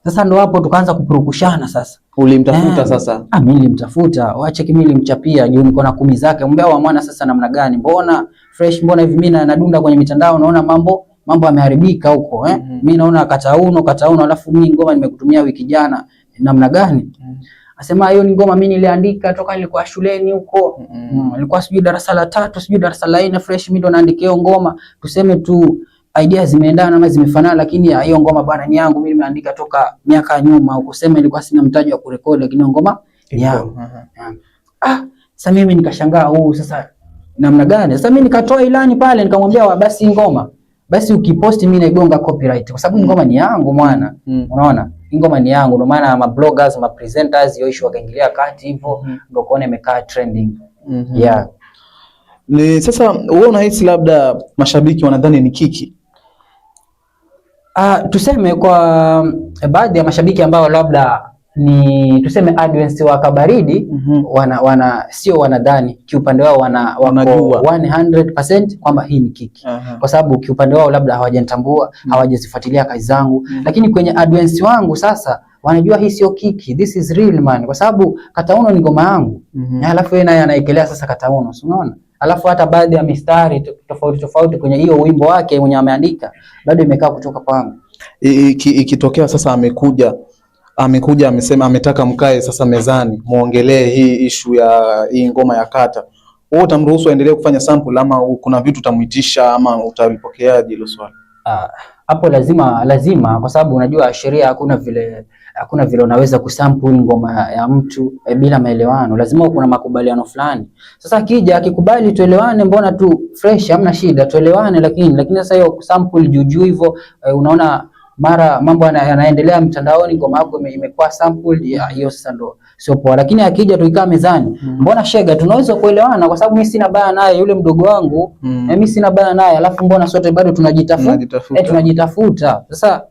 Sasa ndo hapo tukaanza kupurukushana sasa. Ulimtafuta sasa? Mimi nilimtafuta, waache kimi nilimchapia juu niko na 10 zake. Mbea wa mwana sasa namna gani? Mbona fresh, mbona hivi mimi nadunda kwenye mitandao naona mambo yameharibika huko mimi naona Katauno alafu mimi ngoma nimekutumia wiki jana namna gani? Asema hiyo ni ngoma mimi niliandika toka nilikuwa shuleni huko. Nilikuwa sijui darasa la 3, sijui darasa la 4 fresh mimi ndo naandikia hiyo ngoma. Tuseme tu idea zimeendana ama zimefanana, lakini hiyo ngoma bwana ni yangu, mimi nimeandika toka miaka nyuma. Ukisema ilikuwa sina mtaji wa kurekodi, lakini ngoma yangu. Sasa mimi nikashangaa sasa namna gani? Sasa mimi nikatoa ilani pale nikamwambia basi ngoma basi ukiposti mimi naigonga copyright, kwa sababu ngoma ni yangu mwana. Unaona? Ngoma ni yangu, ndio maana ma bloggers, ma presenters hiyo issue wakaingilia kati hivyo ndio kuona imekaa trending. Ni sasa wewe unahisi labda mashabiki wanadhani ni kiki? Tuseme kwa baadhi ya mashabiki ambao labda ni tuseme audience wa Kabaridi sio wanadhani, kiupande wao wanajua 100% kwamba hii ni kiki. Kwa sababu kiupande wao labda hawajanitambua, hawajazifuatilia kazi zangu, lakini kwenye audience wangu sasa wanajua hii sio kiki, this is real man, kwa sababu Katauno ni ngoma yangu. Alafu yeye naye anaekelea sasa Katauno, unaona? Alafu hata baadhi ya mistari tofauti kwenye hiyo wimbo wake mwenye ameandika bado imekaa kutoka kwangu. Ikitokea sasa amekuja amesema ametaka mkae sasa mezani muongelee hii issue ya hii ngoma ya Kata, wewe utamruhusu aendelee kufanya sample ama kuna vitu utamuitisha ama utalipokeaje hilo swali? Hapo lazima kwa sababu unajua sheria hakuna vile unaweza kusample ngoma ya mtu bila maelewano. Lazima kuna makubaliano fulani. Sasa akikubali tuelewane, mbona tu fresh, hamna shida tuelewane, lakini sasa hiyo sample juu hivyo unaona mara mambo yanaendelea mtandaoni, ngoma yako imekuwa sample hiyo, sasa ndo sio poa. Lakini akija tuikaa mezani, mbona Shega tunaweza kuelewana, kwa sababu mimi sina baya naye, yule mdogo wangu mimi sina baya naye, alafu mbona sote bado tunajitafuta. Sasa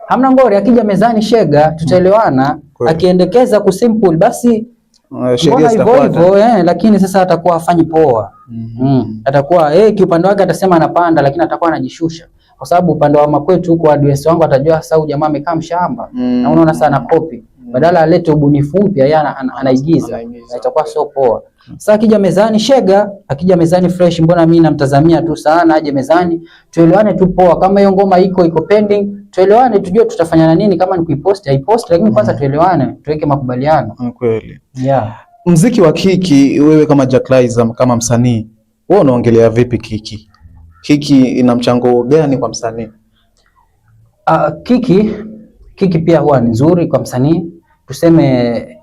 hamna ngori, akija mezani Shega tutaelewana, akiendekeza kusimple basi mbona hivyo lakini sasa atakuwa afanyi poa. Atakuwa kiupande wake atasema anapanda, lakini atakuwa anajishusha, kwa sababu upande wa makwetu huko audience wangu atajua sasa huyu jamaa amekaa mshamba na unaona sana copy, badala alete ubunifu mpya yeye anaigiza, itakuwa sio poa. Sasa akija mezani Shega, akija mezani fresh, mbona mimi namtazamia tu sana aje mezani tuelewane tu poa. Kama hiyo ngoma iko pending tuelewane, tujue tutafanya nini, kama ni kuipost haipost, lakini kwanza tuelewane, tuweke makubaliano. Kweli. Muziki wa kiki, wewe kama Jacklyzer, kama msanii, wewe unaongelea vipi kiki? Kiki ina mchango gani kwa msanii? Kiki pia huwa ni nzuri kwa msanii. tuseme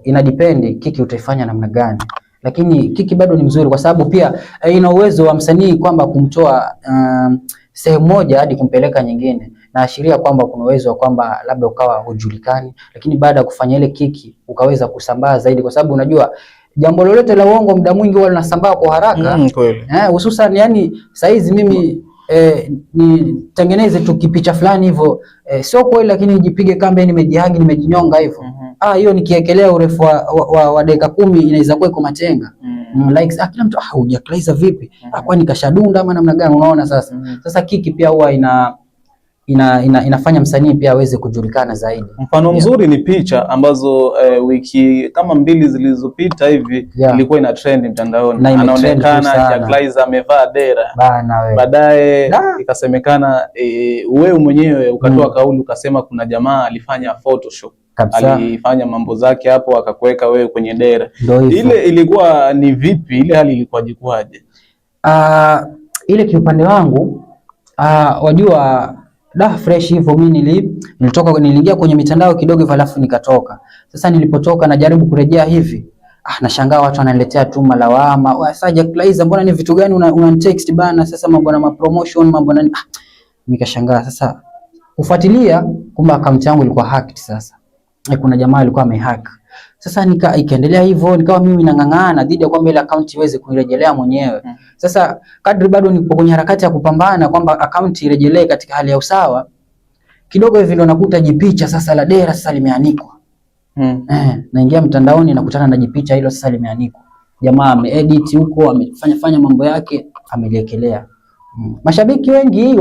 ina depend Kiki utaifanya namna gani, lakini Kiki bado ni mzuri kwa sababu pia ina uwezo wa msanii kwamba kumtoa sehemu moja hadi kumpeleka nyingine, na ashiria kwamba kuna uwezo wa kwamba labda ukawa hujulikani, lakini baada ya kufanya ile Kiki ukaweza kusambaa zaidi, kwa sababu unajua jambo lolote la uongo muda mwingi huwa linasambaa kwa haraka. Hususan yani saizi mimi nitengeneze tu kipicha fulani hivyo sio kweli, lakini nijipige kambe nimejihagi nimejinyonga hivyo. Hiyo nikiekelea urefu wa dakika 10 inaweza kuwa iko matenga. Likes kila mtu hujakliza vipi? Kwani kashadunda ama namna gani? Unaona sasa. Sasa Kiki pia huwa inafanya msanii pia aweze kujulikana zaidi. Mfano mzuri ni picha ambazo wiki kama 2 zilizopita hivi ilikuwa ina trend mtandaoni. Anaonekana Jacklaizer amevaa dera. Baadaye ikasemekana wewe mwenyewe ukatoa kauli ukasema kuna jamaa alifanya Photoshop. Alifanya mambo zake hapo akakuweka wewe kwenye dera. Ile ilikuwa ni vipi? Ile hali ilikuwa jikwaje? Ile kiupande wangu wajua fresh hivyo mimi niliingia kwenye mitandao kidogo hivyo alafu nikatoka. Sasa nilipotoka najaribu kurejea hivi. Nashangaa watu wananiletea tu malawama. Sasa Jacklaizer mbona ni vitu gani unanitext bana? Sasa mambo na promotion mambo na nikashangaa. Sasa kufuatilia kumbe account yangu ilikuwa hacked. Sasa kuna jamaa alikuwa amehack. Sasa ikaendelea hivyo, nikawa mimi nang'ang'ana dhidi ya kwamba ile account iweze kuirejelea mwenyewe. Sasa kadri bado nipo kwenye harakati ya kupambana kwamba account irejelee katika hali ya usawa, kidogo hivi ndo nakuta jipicha sasa la dera sasa limeanikwa. Naingia mtandaoni nakutana na jipicha hilo sasa limeanikwa. Jamaa ameedit huko, amefanya mambo yake, ameliekelea. Mashabiki wengi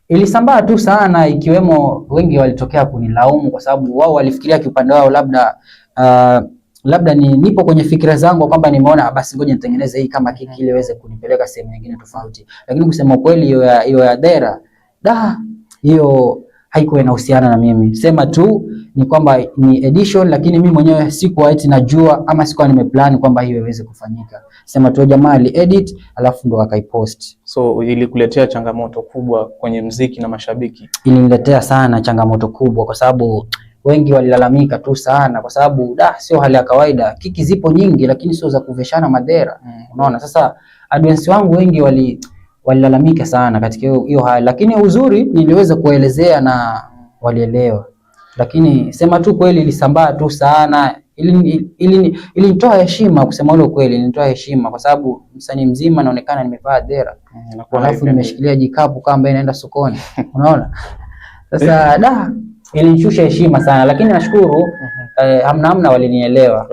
ilisambaa tu sana, ikiwemo wengi walitokea kunilaumu kwa sababu wao walifikiria kiupande wao labda nipo kwenye fikra zangu kwamba nimeona basi ngoja nitengeneze hii kama Kiki ile iweze kunipeleka sehemu nyingine tofauti. Lakini kusema kweli hiyo ya dera hiyo haikuwa inahusiana na mimi. Sema tu ni kwamba ni edition, lakini mimi mwenyewe sikuwa eti najua ama sikuwa nimeplan kwamba hiyo iweze kufanyika. Sema tu jamaa ali edit alafu ndo akaipost. So ilikuletea changamoto kubwa kwenye mziki na mashabiki? Iliniletea sana changamoto kubwa kwa sababu wengi walilalamika tu sana kwa sababu sio hali ya kawaida. Kiki zipo nyingi lakini sio za kuveshana madera. Unaona, sasa audience wangu wengi walilalamika sana katika hiyo hali, lakini uzuri niliweza kuelezea na walielewa. Lakini sema tu kweli ilisambaa tu sana. Ilinitoa heshima kusema ile kweli, ilinitoa heshima kwa sababu msanii mzima naonekana nimevaa dera. Alafu nimeshikilia jikapu kama inaenda sokoni. Unaona? Sasa ilinishusha heshima sana, lakini nashukuru hamna walinielewa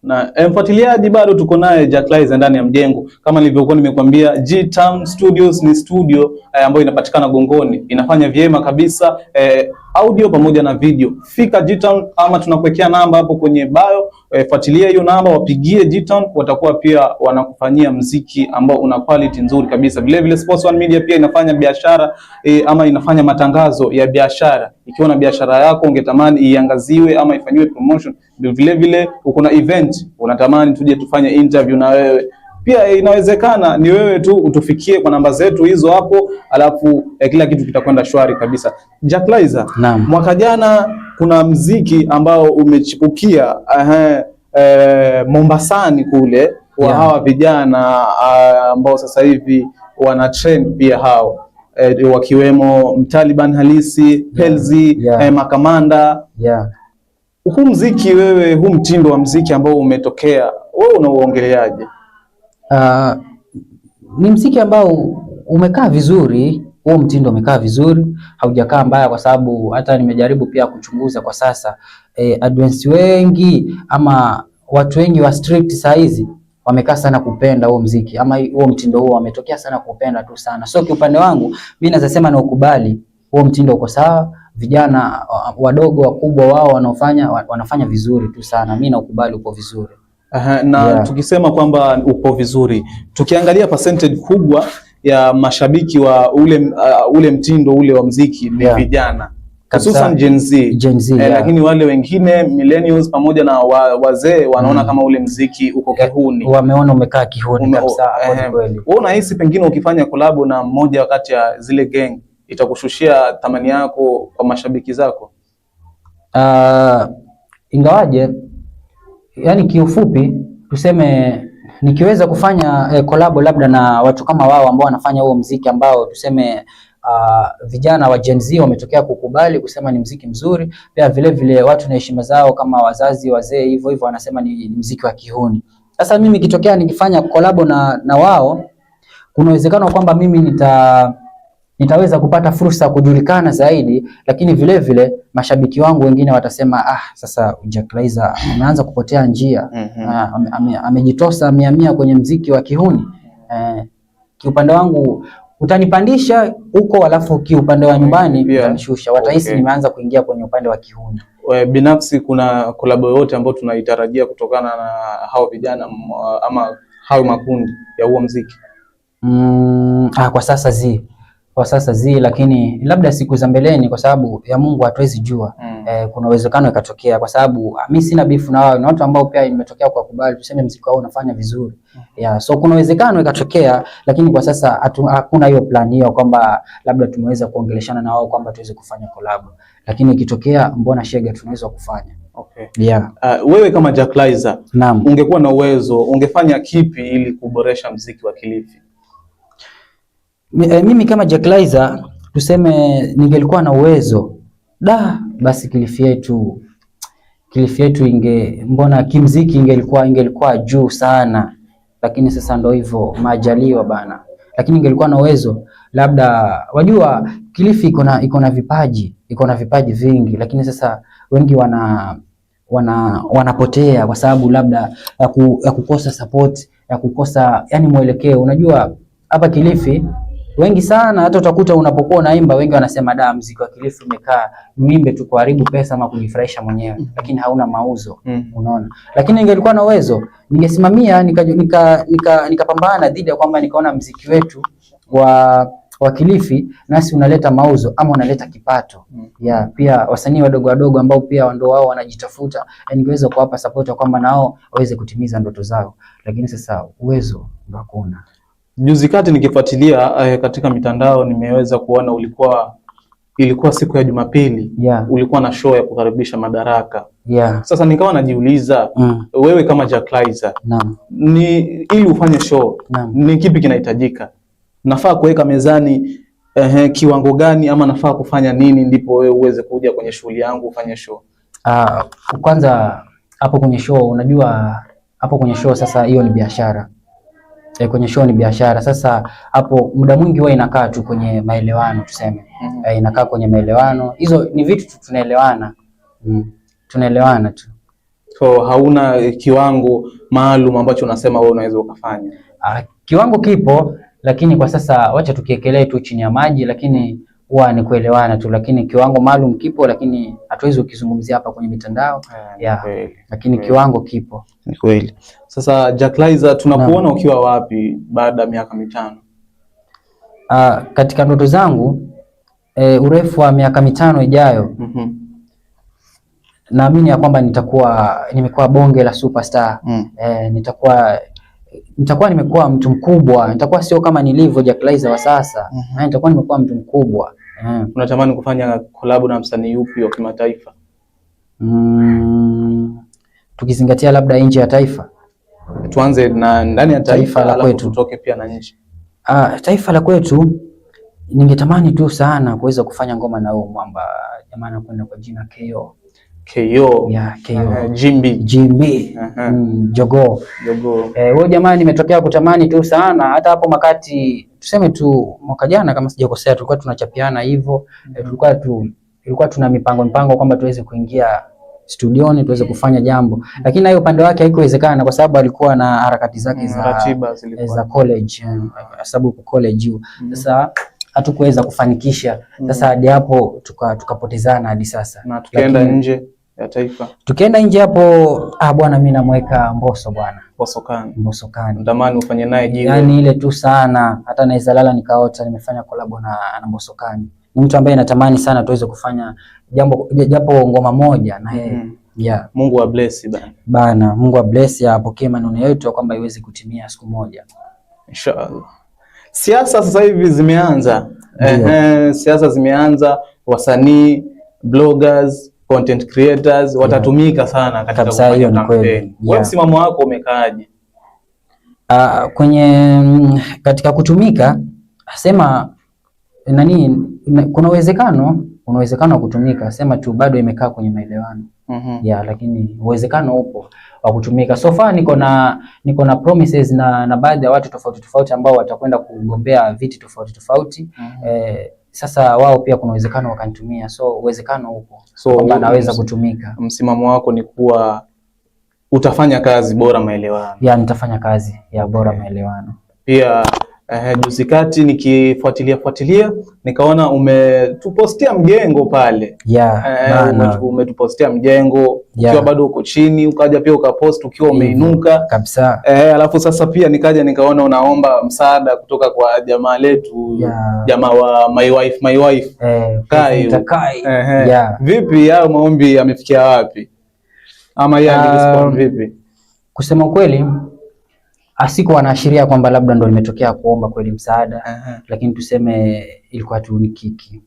na mfuatiliaji bado tuko naye Jacklaizer ndani ya mjengo. Kama nilivyokuwa nimekuambia, G-Town Studios ni studio ambayo inapatikana Gongoni. Inafanya vyema kabisa audio pamoja na video. Fika G-Town ama tunakuwekea namba hapo kwenye bio. Fuatilia hiyo namba, wapigie G-Town, watakuwa pia wanakufanyia mziki ambao una quality nzuri kabisa. Vile vile Sports One Media pia inafanya biashara ama inafanya matangazo ya biashara. Ikiwa na biashara yako ungetamani iangaziwe ama ifanyiwe promotion, vile vile uko na event unatamani tuje tufanye interview na wewe, pia inawezekana. Ni wewe tu utufikie kwa namba zetu hizo hapo, alafu kila kitu kitakwenda shwari kabisa. Jacklaizer, mwaka jana kuna mziki ambao umechipukia Mombasani kule wa hawa vijana ambao sasa hivi wana trend pia hao wakiwemo Mtaliban Halisi, Pelzi, Makamanda. Huu mziki wewe, huu mtindo wa mziki ambao umetokea, wewe unauongeleaje? Ni mziki ambao umekaa vizuri, huo mtindo umekaa vizuri, haujakaa mbaya kwa sababu hata nimejaribu pia kuchunguza kwa sasa audience wengi ama watu wengi wa street saizi wamekaa sana kupenda huo mziki ama huo mtindo huo, wametokea sana kupenda tu sana. So kiupande wangu mimi naweza sema na ukubali huo mtindo uko sawa. Vijana wadogo wakubwa wao wanafanya vizuri tu sana. Mimi na ukubali uko vizuri. Tukisema kwamba upo vizuri, tukiangalia percentage kubwa ya mashabiki wa ule mtindo ule wa mziki ni vijana, hususan Gen Z. Lakini wale wengine millennials pamoja na wazee wanaona kama ule mziki uko kihuni. Wameona umekaa kihuni kabisa. Wewe unahisi pengine ukifanya collab na mmoja kati ya zile gang itakushushia thamani yako kwa mashabiki zako? Ingawaje yani kiufupi tuseme nikiweza kufanya collab labda na watu kama wao ambao wanafanya huo mziki ambao tuseme vijana wa Gen Z wametokea kukubali kusema ni mziki mzuri, pia vile vile watu na heshima zao kama wazazi wazee hivyo hivyo wanasema ni mziki wa kihuni. Sasa mimi kitokea nikifanya collab na wao, kuna uwezekano kwamba mimi nitaweza kupata fursa kujulikana zaidi, lakini vile vile mashabiki wangu wengine watasema sasa Jack Laizer ameanza kupotea njia, amejitosa 100 kwenye mziki wa kihuni. Kiupande wangu utanipandisha huko, alafu kiupande wa nyumbani utanishusha, watahisi nimeanza kuingia kwenye upande wa kihuni. Binafsi kuna collab yote ambayo tunaitarajia kutokana na hao vijana ama hao makundi ya huo mziki? Kwa sasa lakini labda siku za mbeleni, kwa sababu ya Mungu hatuwezi jua. Kuna uwezekano ikatokea, kwa sababu mimi sina beef na wao, ni watu ambao pia nimetokea kwa kubali tuseme mziki wao unafanya vizuri. So kuna uwezekano ikatokea, lakini kwa sasa hakuna hiyo plan hiyo kwamba labda tumeweza kuongeleshana na wao kwamba tuweze kufanya collab, lakini ikitokea mbona shega tunaweza kufanya. Wewe kama Jack Laizer, ungekuwa na uwezo ungefanya kipi ili kuboresha mziki wa Kilifi? Mimi kama Jack Laizer tuseme ningelikuwa na uwezo basi Kilifi yetu mbona kimziki ingelikuwa juu sana, lakini sasa ndo hivyo majaliwa bana. Lakini ingelikuwa na uwezo labda, wajua Kilifi iko na vipaji vingi, lakini sasa wengi wanapotea kwa sababu labda ya kukosa support, ya kukosa yani mwelekeo. Unajua hapa Kilifi wengi sana, hata utakuta unapokuwa unaimba wengi wanasema muziki wa Kilifi umekaa muimbe tu kuharibu pesa ama kujifurahisha mwenyewe, lakini hauna mauzo. Unaona, lakini ingelikuwa na uwezo ningesimamia nikapambana dhidi ya kwamba nikaona muziki wetu wa Kilifi nasi unaleta mauzo ama unaleta kipato. Pia wasanii wadogo ambao pia ndio wao wanajitafuta, ningeweza kuwapa support kwamba nao waweze kutimiza ndoto zao, lakini sasa uwezo ndio hakuna. Juzi kati nikifuatilia katika mitandao nimeweza kuona ilikuwa siku ya Jumapili, ulikuwa na show ya kukaribisha Madaraka. Sasa nikawa najiuliza wewe kama Jack Laizer, ili ufanye show ni kipi kinahitajika? Nafaa kuweka mezani kiwango gani, ama nafaa kufanya nini ndipo wewe uweze kuja kwenye shughuli yangu ufanye show? Kwanza hapo kwenye show, unajua hapo kwenye show sasa hiyo ni biashara. Kwenye show ni biashara. Sasa hapo muda mwingi huwa inakaa tu kwenye maelewano tuseme. Inakaa kwenye maelewano. Hizo ni vitu tu tunaelewana. Tunaelewana tu. So hauna kiwango maalum ambacho unasema wewe unaweza ukafanya? Kiwango kipo, lakini kwa sasa wacha tukiekelee tu chini ya maji, lakini huwa ni kuelewana tu, lakini kiwango maalum kipo, lakini hatuwezi ukizungumzia hapa kwenye mitandao. Lakini kiwango kipo. Ni kweli. Sasa Jack Laizer, tunakuona ukiwa wapi baada ya miaka 5? Katika ndoto zangu urefu wa miaka 5 ijayo, naamini ya kwamba nimekuwa bonge la superstar. Nitakuwa nimekuwa mtu mkubwa, nitakuwa sio kama nilivyo Jack Laizer wa sasa. Nitakuwa nimekuwa mtu mkubwa. Unatamani kufanya collab na msanii yupi wa kimataifa? Tukizingatia labda nje ya taifa. Tuanze na ndani ya taifa la kwetu, tutoke pia na nje. Taifa la kwetu ningetamani tu sana kuweza kufanya ngoma na huyo mwamba jamaa anakwenda kwa jina KO. KO. Jimbi. Jogo. Wewe jamaa nimetokea kutamani tu sana, hata hapo makati tuseme tu mwaka jana kama sijakosea, tulikuwa tunachapiana hivyo. Ilikuwa tuna mipango kwamba tuweze kuingia studioni tuweze kufanya jambo, lakini nayo upande wake haikuwezekana kwa sababu alikuwa na harakati zake za college, sababu kwa college hiyo. Sasa hatukuweza kufanikisha. Sasa hadi hapo tukapotezana hadi sasa. Na tukaenda nje ya taifa. Tukienda nje hapo bwana, mimi namweka Mbosso bwana. Mbosso Khan. Ndamani ufanye naye jiwe. Yaani ile tu sana, hata naweza lala nikaota nimefanya collab na Mbosso Khan. Ni mtu ambaye natamani sana tuweze kufanya japo ngoma moja na yeye. Mungu wa bless bana. Mungu wa bless, apokee maneno yetu kwamba iweze kutimia siku moja inshallah. Siasa sasa hivi zimeanza. Siasa zimeanza, wasanii, bloggers content creators watatumika sana katika kufanya kampeni. Wewe msimamo wako umekaaje? Katika kutumika sema kuna uwezekano wa kutumika, sema tu bado imekaa kwenye maelewano. Lakini uwezekano upo wa kutumika. So far niko na promises na baadhi ya watu tofauti ambao watakwenda kugombea viti tofauti. Sasa wao pia kuna uwezekano wakanitumia, so uwezekano upo kwamba naweza kutumika. Msimamo wako ni kuwa utafanya kazi bora maelewano? Nitafanya kazi ya bora maelewano. Pia juzi kati nikifuatilia nikaona umetupostia mjengo pale. Umetupostia mjengo ukiwa bado uko chini, ukaja pia ukapost ukiwa umeinuka kabisa. Alafu sasa pia nikaona unaomba msaada kutoka kwa jamaa letu, jamaa wa my wife Kai. Vipi hao maombi yamefikia wapi? Ama yeye alirespond vipi? Kusema kweli asiko anaashiria kwamba labda ndo nimetokea kuomba kweli msaada. Lakini tuseme ilikuwa tu ni kiki.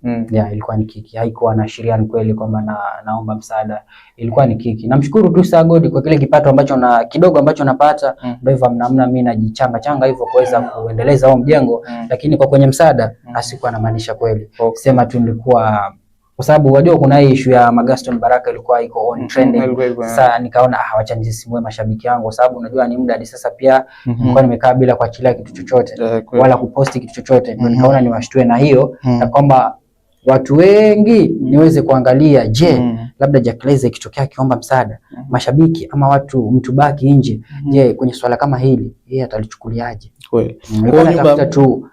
Ilikuwa ni kiki. Haikuwa anaashiria ni kweli kwamba naomba msaada. Ilikuwa ni kiki. Namshukuru tu Sir God kwa kile kipato ambacho kidogo ambacho napata. Ndio hivyo namna mimi najichanga hivyo kuweza kuendeleza huo mjengo. Lakini kwa kwenye msaada asiko anamaanisha kweli. Sema tu nilikuwa kwa sababu wajua kuna hii issue ya Magaston Baraka ilikuwa iko on trending. Sasa nikaona wacha nisisimue mashabiki yangu, kwa sababu unajua ni muda hadi sasa pia nilikuwa nimekaa bila kuachilia kitu chochote wala kuposti kitu chochote. Ndio nikaona niwashtue na hiyo na kwamba watu wengi niweze kuangalia, je, labda Jacklaizer ikitokea akiomba msaada mashabiki ama mtu baki nje, je, kwenye swala kama hili yeye atalichukuliaje? Kweli. Nitafuta tu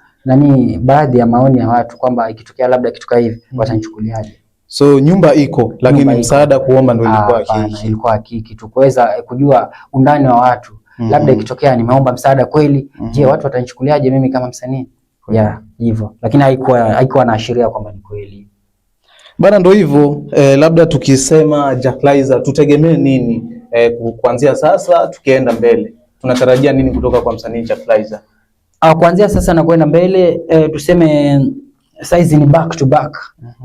baadhi ya maoni ya watu kwamba ikitokea labda kituka hivi watanichukuliaje. So nyumba iko lakini msaada kuomba ndio ilikuwa kiki tu kuweza kujua undani wa watu. Labda ikitokea nimeomba msaada kweli, je, watu watanichukuliaje mimi kama msanii? Hivyo. Lakini haikuwa naashiria kwamba ni kweli. Bana ndio hivyo. Labda tukisema Jacklaizer tutegemee nini kuanzia sasa tukienda mbele? Tunatarajia nini kutoka kwa msanii Jacklaizer? Kuanzia sasa na kwenda mbele tuseme saizi ni back to back.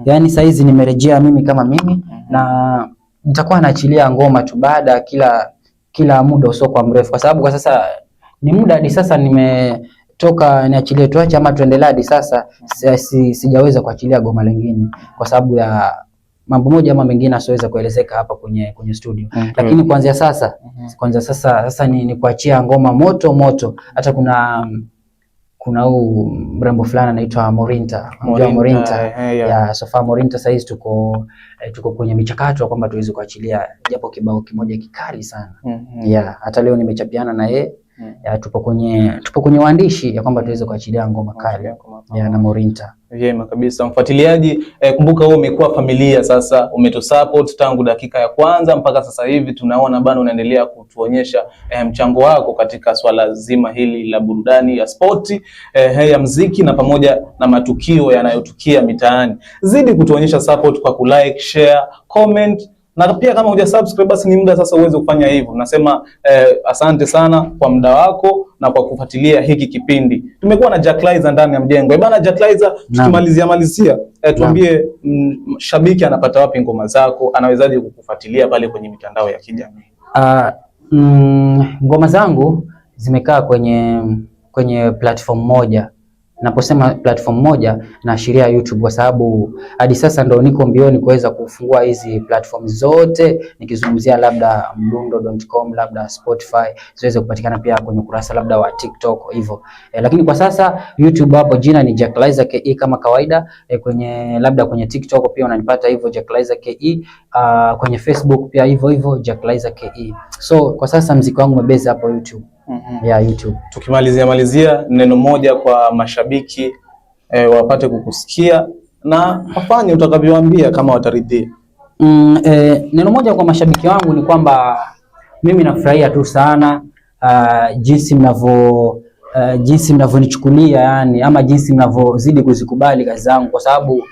Yani saizi nimerejea mimi kama mimi na nitakuwa naachilia ngoma tu baada kila muda usio kwa mrefu, kwa sababu kwa sasa ni muda hadi sasa nimetoka niachilie tuache ama tuendelee hadi sasa sijaweza kuachilia goma lingine kwa sababu ya mambo moja ama mengine asiweza kuelezeka hapa kwenye studio. Lakini kuanzia sasa ni kuachia ngoma moto. Hata kuna huu mrembo fulani anaitwa Morinta. So far Morinta saizi tuko kwenye michakato kwamba tuweze kuachilia japo kibao kimoja kikali sana. Hata leo nimechapiana na yeye. Tupo kwenye waandishi ya kwamba tuweze kuachilia ngoma kali na Morinta. Vyema kabisa. Mfuatiliaji, kumbuka wewe umekuwa familia sasa, umetusupport tangu dakika ya kwanza mpaka sasa hivi tunaona bado unaendelea kutuonyesha mchango wako katika swala zima hili la burudani ya spoti, ya muziki na pamoja na matukio yanayotukia mitaani. Zidi kutuonyesha support kwa kulike, share, comment. Na pia kama hujasubscribe basi ni muda sasa uweze kufanya hivyo. Nasema asante sana kwa muda wako na kwa kufuatilia hiki kipindi. Tumekuwa na Jacklaizer ndani ya mjengo. Bana Jacklaizer, tukimalizia tuambie shabiki anapata wapi ngoma zako? Anawezaje kukufuatilia pale kwenye mitandao ya kijamii? Ngoma zangu zimekaa kwenye platform moja. Naposema platform moja naashiria YouTube, kwa sababu hadi sasa ndo niko mbioni kuweza kufungua hizi platform zote, nikizungumzia labda mdundo.com, labda Spotify, ziweze kupatikana pia kwenye kurasa labda wa TikTok hivyo. Lakini kwa sasa YouTube hapo jina ni Jacklaizer KE kama kawaida. Kwenye TikTok pia unanipata hivyo Jacklaizer KE, kwenye Facebook pia hivyo Jacklaizer KE. So kwa sasa muziki wangu umebase hapo YouTube. YouTube. Tukimalizia neno moja kwa mashabiki wapate kukusikia na wafanye utakavyowaambia kama wataridhia. Neno moja kwa mashabiki wangu ni kwamba mimi nafurahia tu sana jinsi mnavyonichukulia yani, ama jinsi mnavyozidi kuzikubali kazi zangu, kwa sababu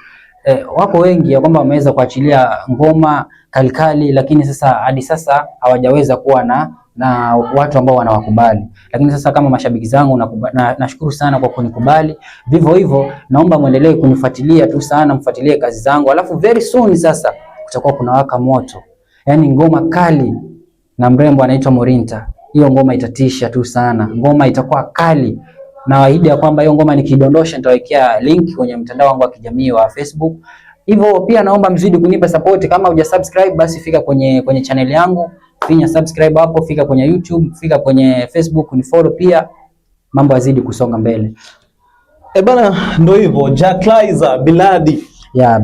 wako wengi ya kwamba wameweza kuachilia ngoma kalikali, lakini sasa hadi sasa hawajaweza kuwa na watu ambao wanawakubali. Lakini sasa kama mashabiki zangu nashukuru sana kwa kunikubali. Vivyo hivyo naomba muendelee kunifuatilia tu sana, mfuatilie kazi zangu. Alafu very soon sasa kutakuwa kuna waka moto. Yaani ngoma kali na mrembo anaitwa Morinta. Hiyo ngoma itatisha tu sana. Ngoma itakuwa kali. Na waahidi ya kwamba hiyo ngoma nikidondosha nitawekea link kwenye mtandao wangu wa kijamii wa Facebook. Hivyo pia naomba mzidi kunipa support. Kama hujasubscribe basi fika kwenye channel yangu, finya subscribe hapo, fika kwenye YouTube, fika kwenye Facebook, unifollow pia. Mambo yazidi kusonga mbele. Bana, ndo hivyo Jacklizer Biladi.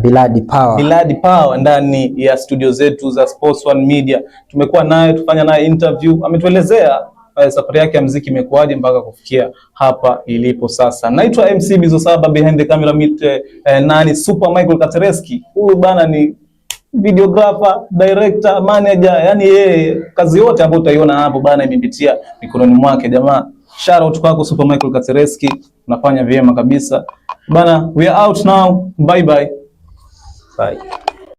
Biladi Power. Biladi Power ndani ya studio zetu za Sports One Media. Tumekuwa naye, tufanya naye interview. Ametuelezea safari yake ya muziki imekuwaje mpaka kufikia hapa ilipo sasa. Naitwa MC Bizo Saba, behind the camera nani Super Michael Katereski. Huyu bana ni videographer, director, manager, yani yeye kazi yote ambayo utaiona hapo bana imepitia mikononi mwake jamaa. Shout out kwako Super Michael Katereski, unafanya vyema kabisa. Bana, we are out now. Bye bye. Bye.